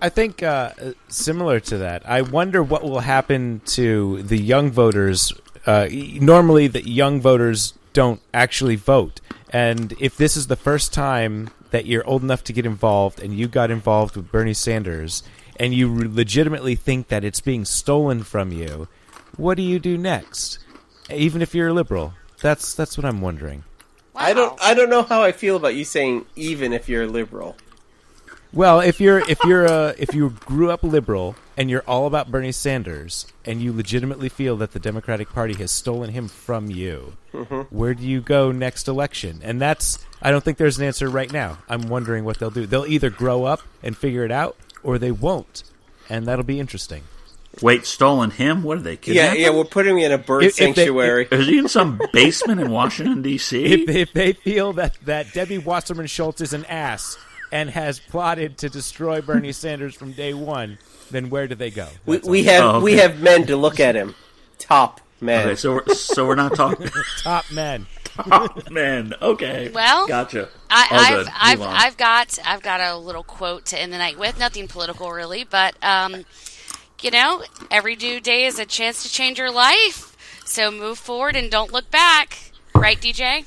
I think similar to that, I wonder what will happen to the young voters. Normally, the young voters don't actually vote. And if this is the first time that you're old enough to get involved and you got involved with Bernie Sanders and you legitimately think that it's being stolen from you, what do you do next? Even if you're a liberal. That's what I'm wondering. Wow. I don't know how I feel about you saying even if you're a liberal. Well, if you grew up liberal and you're all about Bernie Sanders and you legitimately feel that the Democratic Party has stolen him from you, where do you go next election? And I don't think there's an answer right now. I'm wondering what they'll do. They'll either grow up and figure it out, or they won't, and that'll be interesting. Wait, stolen him? What are they, kidnapping? Yeah, we're putting him in a bird sanctuary. Is he in some basement in Washington, D.C.? If they feel that Debbie Wasserman Schultz is an ass and has plotted to destroy Bernie Sanders from day one, then where do they go? We have men to look at him. Top men. Okay, so we're not talking Top men. top men. Okay, Well, gotcha. I've got a little quote to end the night with. Nothing political, really, but every new day is a chance to change your life. So move forward and don't look back. Right, DJ?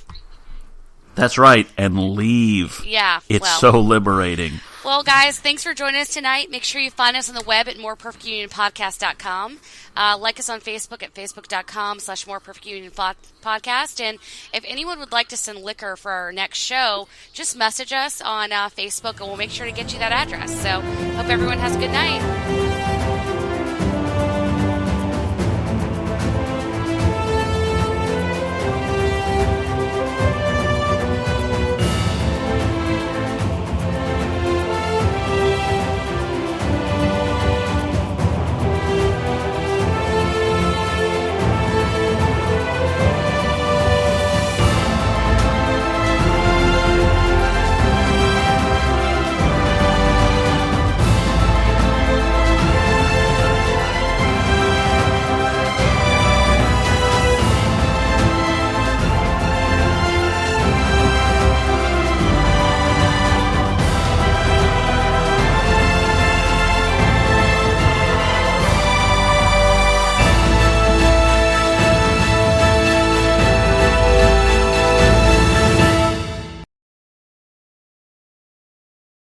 That's right, and leave. Yeah. It's so liberating. Well, guys, thanks for joining us tonight. Make sure you find us on the web at moreperfectunionpodcast.com. Like us on Facebook at facebook.com/moreperfectunionpodcast. And if anyone would like to send liquor for our next show, just message us on Facebook, and we'll make sure to get you that address. So hope everyone has a good night.